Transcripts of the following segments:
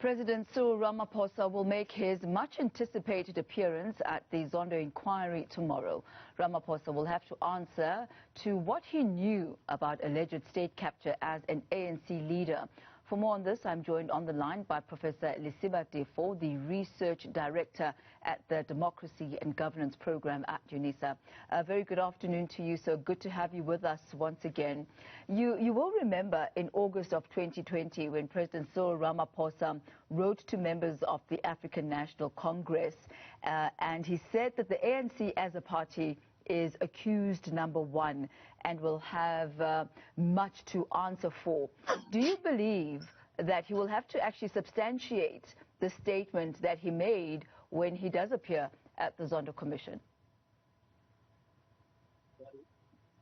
President Cyril Ramaphosa will make his much-anticipated appearance at the Zondo inquiry tomorrow. Ramaphosa will have to answer to what he knew about alleged state capture as an ANC leader. For more on this, I'm joined on the line by Professor Lisiba Defo, the Research Director at the Democracy and Governance Program at UNISA. A very good afternoon to you, so good to have you with us once again. You will remember in August of 2020 when President Cyril Ramaphosa wrote to members of the African National Congress and he said that the ANC as a party is accused number one and will have much to answer for. Do you believe that he will have to actually substantiate the statement that he made when he does appear at the Zondo Commission?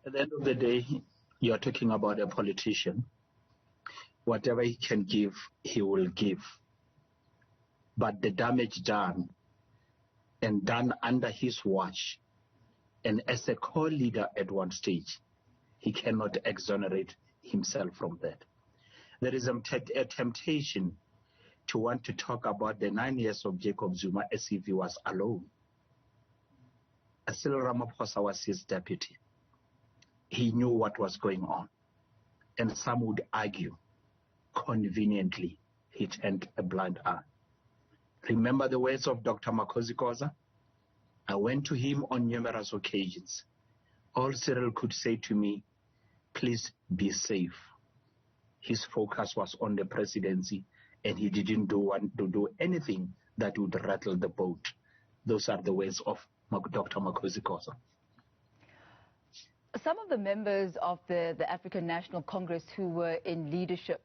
At the end of the day, you're talking about a politician. Whatever he can give, he will give. But the damage done, and done under his watch, and as a co-leader at one stage, he cannot exonerate himself from that. There is a temptation to want to talk about the 9 years of Jacob Zuma as if he was alone. Cyril Ramaphosa was his deputy. He knew what was going on. And some would argue, conveniently, he turned a blind eye. Remember the words of Dr. Makosi Koza? I went to him on numerous occasions. All Cyril could say to me, please be safe. His focus was on the presidency, and he didn't want to do anything that would rattle the boat. Those are the words of Dr. Makosi Koza. Some of the members of the African National Congress who were in leadership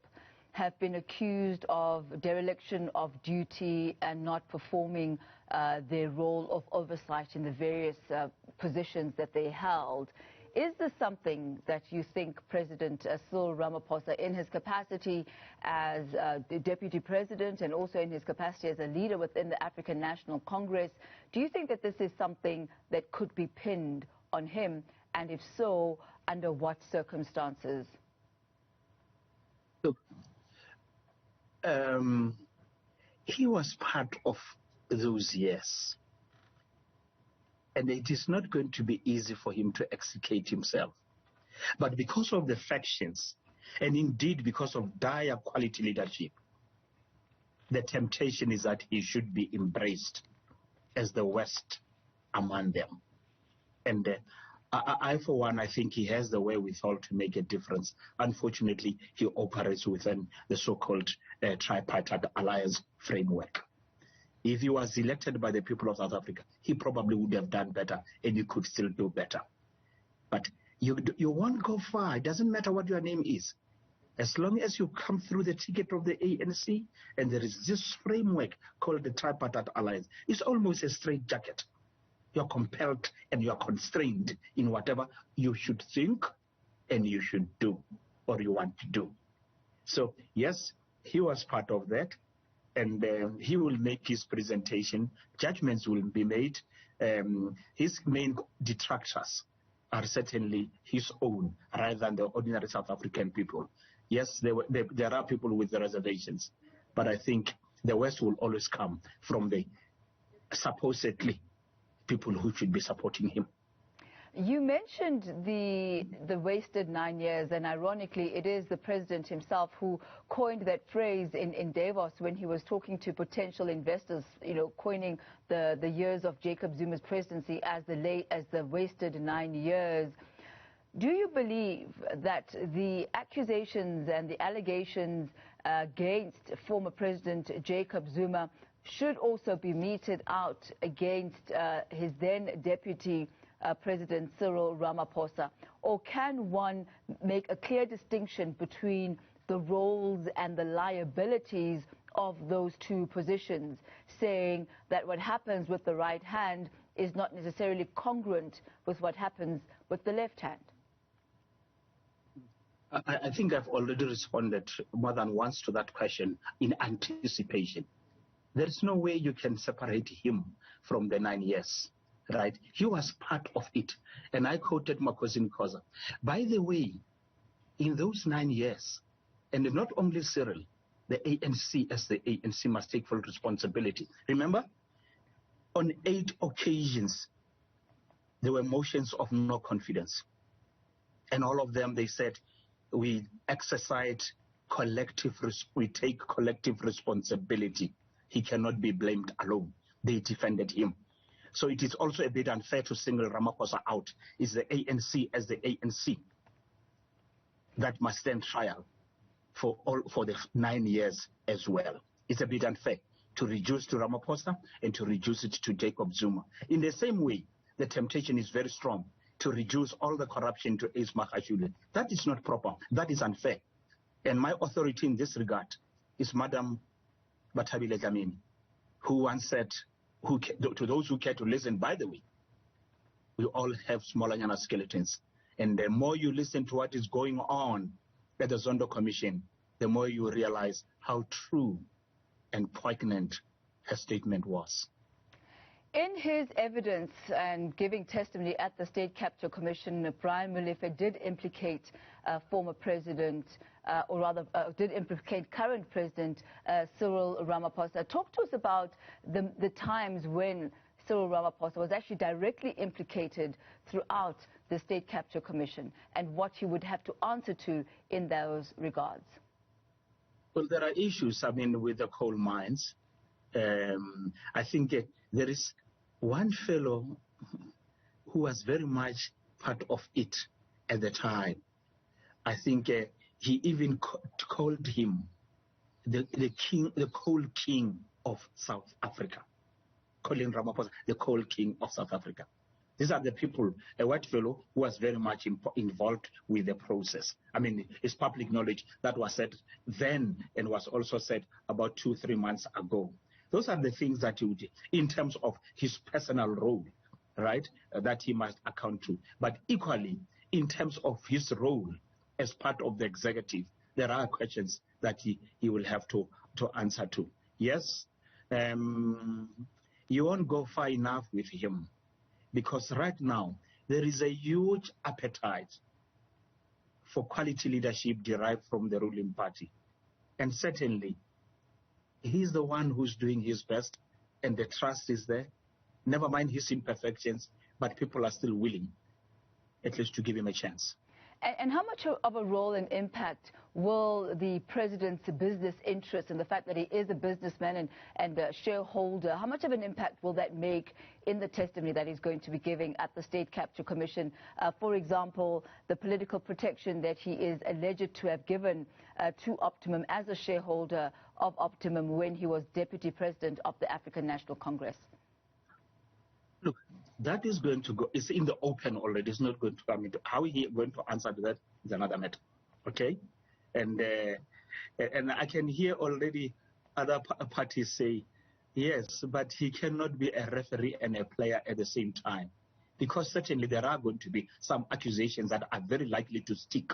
have been accused of dereliction of duty and not performing their role of oversight in the various positions that they held. Is this something that you think President Cyril Ramaphosa, in his capacity as the Deputy President and also in his capacity as a leader within the African National Congress, do you think that this is something that could be pinned on him? And if so, under what circumstances? Look, he was part of those years. And it is not going to be easy for him to extricate himself. But because of the factions, and indeed because of dire quality leadership, the temptation is that he should be embraced as the West among them. And I, for one, I think he has the wherewithal to make a difference. Unfortunately, he operates within the so-called tripartite alliance framework. If he was elected by the people of South Africa, he probably would have done better, and he could still do better. But you won't go far. It doesn't matter what your name is. As long as you come through the ticket of the ANC, and there is this framework called the tripartite alliance, it's almost a straitjacket. You're compelled and you're constrained in whatever you should think and you should do or you want to do. So, yes, he was part of that. And he will make his presentation. Judgments will be made. His main detractors are certainly his own, rather than the ordinary South African people. Yes, there are people with the reservations, but I think the West will always come from the supposedly people who should be supporting him. You mentioned the wasted 9 years, and ironically, it is the president himself who coined that phrase in Davos when he was talking to potential investors, coining the years of Jacob Zuma's presidency as the wasted 9 years. Do you believe that the accusations and the allegations against former President Jacob Zuma should also be meted out against his then deputy President Cyril Ramaphosa? Or can one make a clear distinction between the roles and the liabilities of those two positions, saying that what happens with the right hand is not necessarily congruent with what happens with the left hand? I think I've already responded more than once to that question in anticipation. There is no way you can separate him from the 9 years. Right? He was part of it. And I quoted Makosi Koza. By the way, in those 9 years, and not only Cyril, the ANC as the ANC must take full responsibility. Remember, on 8 occasions, there were motions of no confidence. And all of them, they said, we we take collective responsibility. He cannot be blamed alone. They defended him. So it is also a bit unfair to single Ramaphosa out. It's the ANC as the ANC that must stand trial for the 9 years as well. It's a bit unfair to reduce to Ramaphosa and to reduce it to Jacob Zuma. In the same way, the temptation is very strong to reduce all the corruption to Ace Magashule. That is not proper. That is unfair. And my authority in this regard is Madam Bathabile Dlamini, who once said, to those who care to listen, by the way, we all have smaller skeletons. And the more you listen to what is going on at the Zondo Commission, the more you realize how true and poignant her statement was. In his evidence and giving testimony at the State Capture Commission, Brian Molefe did implicate former President, or rather did implicate current President Cyril Ramaphosa. Talk to us about the times when Cyril Ramaphosa was actually directly implicated throughout the State Capture Commission and what he would have to answer to in those regards. Well, there are issues, with the coal mines. I think there is one fellow who was very much part of it at the time. I think he even called him the coal king of South Africa, calling Ramaphosa the coal king of South Africa. These are the people, a white fellow who was very much involved with the process. It's public knowledge that was said then and was also said about 2-3 months ago. Those are the things that he would, in terms of his personal role, right, that he must account to. But equally, in terms of his role as part of the executive, there are questions that he will have to answer to. Yes, you won't go far enough with him, because right now there is a huge appetite for quality leadership derived from the ruling party. And certainly, he's the one who's doing his best, and the trust is there. Never mind his imperfections, but people are still willing, at least, to give him a chance. And how much of a role and impact will the president's business interests and the fact that he is a businessman and a shareholder, how much of an impact will that make in the testimony that he's going to be giving at the State Capture Commission? For example, the political protection that he is alleged to have given to Optimum as a shareholder of Optimum when he was deputy president of the African National Congress. Look, that is going to go, it's in the open already. It's not going to come into how he going to answer to that is another matter. Okay? And I can hear already other parties say, yes, but he cannot be a referee and a player at the same time. Because certainly there are going to be some accusations that are very likely to stick.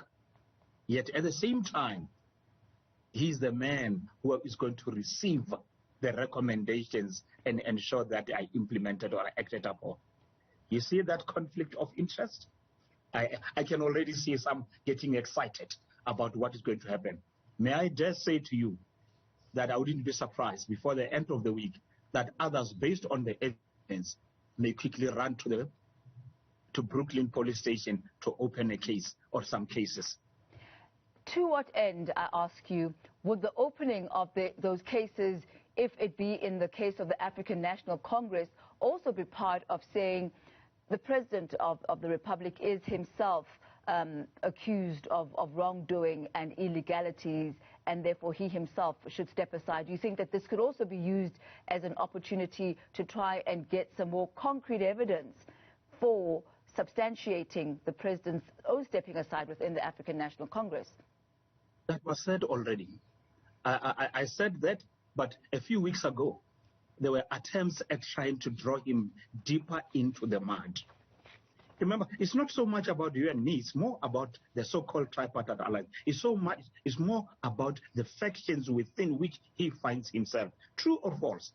Yet at the same time, he's the man who is going to receive the recommendations and ensure that they are implemented or acted upon. You see that conflict of interest? I can already see some getting excited about what is going to happen. May I dare say to you that I wouldn't be surprised before the end of the week that others, based on the evidence, may quickly run to Brooklyn Police Station to open a case or some cases. To what end, I ask you, would the opening of those cases, if it be in the case of the African National Congress, also be part of saying the President of the Republic is himself accused of wrongdoing and illegalities, and therefore he himself should step aside? Do you think that this could also be used as an opportunity to try and get some more concrete evidence for substantiating the President's own stepping aside within the African National Congress? That was said already. I said that, but a few weeks ago, there were attempts at trying to draw him deeper into the mud. Remember, it's not so much about you and me. It's more about the so-called tripartite alliance. It's more about the factions within which he finds himself. True or false,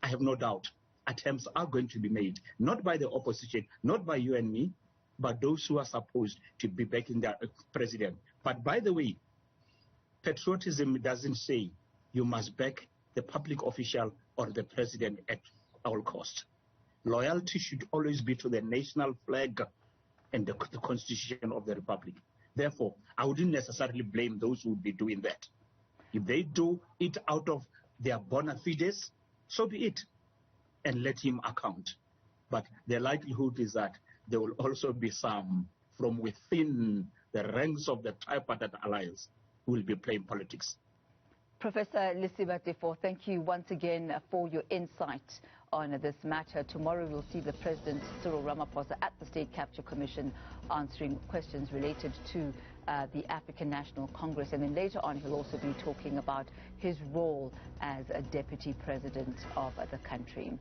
I have no doubt. Attempts are going to be made, not by the opposition, not by you and me, but those who are supposed to be backing their president. But by the way, patriotism doesn't say you must back the public official or the president at all costs. Loyalty should always be to the national flag and the constitution of the republic. Therefore, I wouldn't necessarily blame those who would be doing that. If they do it out of their bona fides, so be it, and let him account. But the likelihood is that there will also be some from within the ranks of the tripartite alliance who will be playing politics. Professor Lisiba Tefo, thank you once again for your insight on this matter. Tomorrow we'll see the President, Cyril Ramaphosa, at the State Capture Commission answering questions related to the African National Congress. And then later on he'll also be talking about his role as a Deputy President of the country.